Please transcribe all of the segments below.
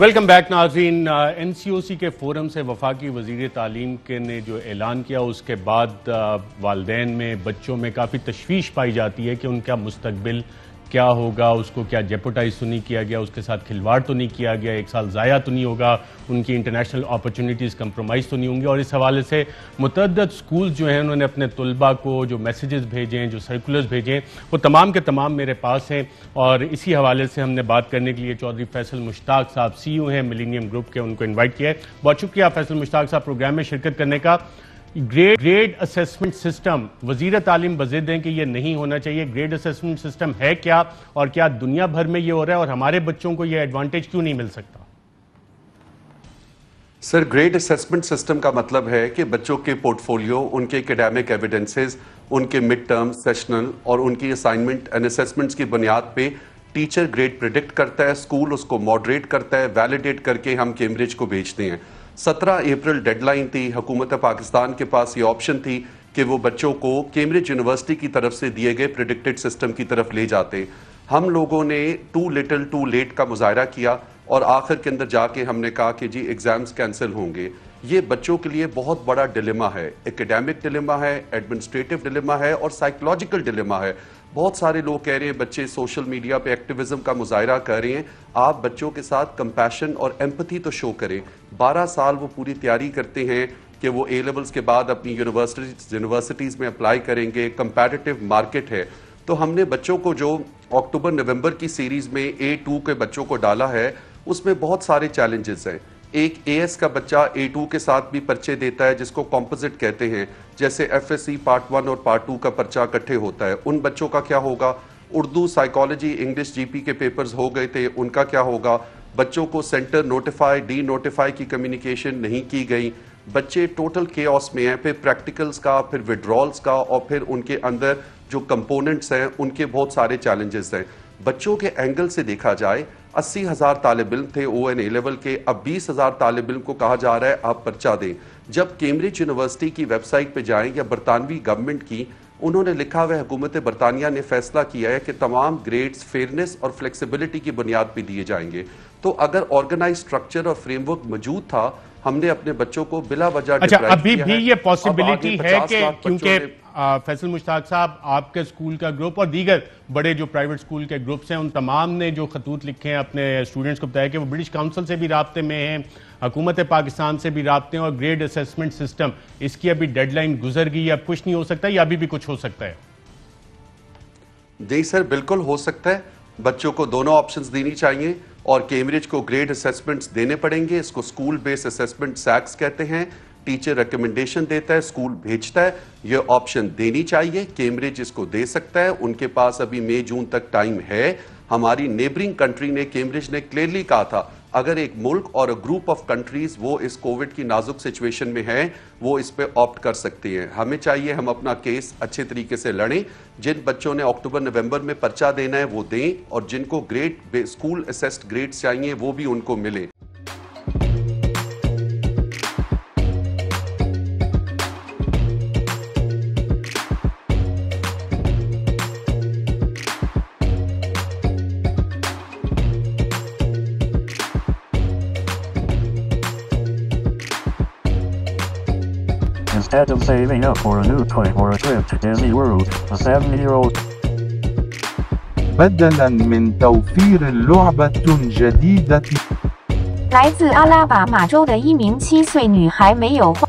Welcome back ناظرین. N C او سی کے forum سے وفاقی وزیر تعلیم کے نے جو اعلان کیا اس کے بعد والدین میں بچوں میں کافی تشویش پائی جاتی ہے کہ ان کا مستقبل کیا ہوگا, اس کو کیا جیپوٹائز تو نہیں کیا گیا, اس کے ساتھ کھلواڑ تو نہیں کیا گیا, ایک سال ضائع تو نہیں ہوگا, ان کی انٹرنیشنل اپرچونٹیز کمپرومائز تو نہیں ہوں گی. اور اس حوالے سے متعدد سکولز جو ہیں انہوں نے اپنے طلباء کو جو میسیجز بھیجے ہیں, جو سرکولرز بھیجے ہیں, وہ تمام کے تمام میرے پاس ہیں. اور اسی حوالے سے ہم نے بات کرنے کے لیے چودھری فیصل مشتاق صاحب سی او ہیں ملینیم گروپ کے, ان کو انوائٹ کیا ہے. بہت شکریہ فیصل مشتاق صاحب پروگرام میں شرکت کرنے کا. گریڈ اسیسمنٹ سسٹم, وزیر تعلیم بضد ہیں کہ یہ نہیں ہونا چاہیے. گریڈ اسیسمنٹ سسٹم ہے کیا, اور کیا دنیا بھر میں یہ ہو رہا ہے, اور ہمارے بچوں کو یہ ایڈوانٹیج کیوں نہیں مل سکتا؟ سر, گریڈ اسیسمنٹ سسٹم کا مطلب ہے کہ بچوں کے پورٹ فولیو, ان کے اکیڈیمک ایویڈنسز, ان کے مڈ ٹرم, سیشنل اور ان کی اسائنمنٹ اینڈ اسیسمنٹس کی بنیاد پہ ٹیچر گریڈ پریڈکٹ کرتا ہے, اسکول اس کو ماڈریٹ کرتا ہے, ویلیڈیٹ کر کے ہم کیمبرج کو بھیجتے ہیں. 17 اپریل ڈیڈ لائن تھی. حکومت پاکستان کے پاس یہ آپشن تھی کہ وہ بچوں کو کیمبرج یونیورسٹی کی طرف سے دیے گئے پریڈکٹڈ سسٹم کی طرف لے جاتے. ہم لوگوں نے ٹو لٹل ٹو لیٹ کا مظاہرہ کیا اور آخر کے اندر جا کے ہم نے کہا کہ جی ایگزامز کینسل ہوں گے. یہ بچوں کے لیے بہت بڑا ڈیلیما ہے, ایکیڈیمک ڈیلیما ہے, ایڈمنسٹریٹو ڈیلیما ہے اور سائیکولوجیکل ڈیلیما ہے. بہت سارے لوگ کہہ رہے ہیں, بچے سوشل میڈیا پہ ایکٹیویزم کا مظاہرہ کر رہے ہیں, آپ بچوں کے ساتھ کمپیشن اور ایمپتھی تو شو کریں. 12 سال وہ پوری تیاری کرتے ہیں کہ وہ اے لیولز کے بعد اپنی یونیورسٹیز میں اپلائی کریں گے. کمپیٹیٹیو مارکیٹ ہے. تو ہم نے بچوں کو جو اکتوبر نومبر کی سیریز میں A2 کے بچوں کو ڈالا ہے, اس میں بہت سارے چیلنجز ہیں. ایک AS کا بچہ A2 کے ساتھ بھی پرچے دیتا ہے جس کو کمپوزٹ کہتے ہیں, جیسے FSC پارٹ 1 اور پارٹ 2 کا پرچہ اکٹھے ہوتا ہے. ان بچوں کا کیا ہوگا؟ اردو, سائیکالوجی, انگلش GP کے پیپرز ہو گئے تھے, ان کا کیا ہوگا؟ بچوں کو سینٹر نوٹیفائی ڈی نوٹیفائی کی کمیونیکیشن نہیں کی گئی. بچے ٹوٹل کیوس میں ہیں. پھر پریکٹیکلز کا, پھر وڈرالز کا, اور پھر ان کے اندر جو کمپوننٹس ہیں ان کے بہت سارے چیلنجز ہیں. بچوں کے اینگل سے دیکھا جائے 80,000 طالب علم تھے ON A لیول کے, اب 20,000 طالب علم کو کہا جا رہا ہے آپ پرچہ دیں. جب کیمبرج یونیورسٹی کی ویب سائٹ پہ جائیں یا برطانوی گورنمنٹ کی, انہوں نے لکھا ہوا ہے, حکومت برطانیہ نے فیصلہ کیا ہے کہ تمام گریڈز فیئرنس اور فلیکسیبلٹی کی بنیاد پہ دیے جائیں گے. تو اگر آرگنائز سٹرکچر اور فریم ورک موجود تھا, ہم نے اپنے بچوں کو بلا وجہ ابھی بھی یہ پاسبلٹی ہے کہ کیونکہ فیصل مشتاق صاحب آپ کے اسکول کا گروپ اور دیگر بڑے جو پرائیویٹ اسکول کے گروپس ہیں, ان تمام نے جو خطوط لکھے ہیں اپنے اسٹوڈنٹس کو بتایا کہ وہ برٹش کاؤنسل سے بھی رابطے میں ہیں, حکومت پاکستان سے بھی رابطے ہیں, اور گریڈ اسیسمنٹ سسٹم اس کی ابھی ڈیڈ لائن گزر گئی, اب کچھ نہیں ہو سکتا یا ابھی بھی کچھ ہو سکتا ہے؟ جی سر, بالکل ہو سکتا ہے. بچوں کو دونوں آپشنز دینی چاہیے, اور کیمبرج کو گریڈ اسیسمنٹس دینے پڑیں گے. اس کو اسکول بیس اسیسمنٹ سیکس کہتے ہیں. ٹیچر ریکمنڈیشن دیتا ہے, اسکول بھیجتا ہے. یہ آپشن دینی چاہیے. کیمبرج اس کو دے سکتا ہے. ان کے پاس ابھی مئی جون تک ٹائم ہے. ہماری نیبرنگ کنٹری نے, کیمبرج نے کلیئرلی کہا تھا, اگر ایک ملک اور گروپ آف کنٹریز وہ اس کووڈ کی نازک سچویشن میں ہیں, وہ اس پہ آپٹ کر سکتے ہیں. ہمیں چاہیے ہم اپنا کیس اچھے طریقے سے لڑیں. جن بچوں نے اکتوبر نومبر میں پرچہ دینا ہے وہ دیں, اور جن کو گریڈ اسکول اسیسڈ گریڈز چاہیے وہ بھی ان کو ملیں. Instead of saving up for a new toy or a trip to Disney World, a 7-year-old بدلاً من توفير لعبة جديدة 来自阿拉巴马州的一名7岁女孩没有花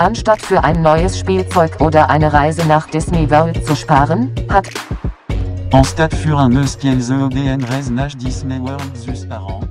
Anstatt für ein neues Spielzeug oder eine Reise nach Disney World zu sparen, hat Anstatt für un neus Spielzeug oder eine Reise nach Disney World zu sparen,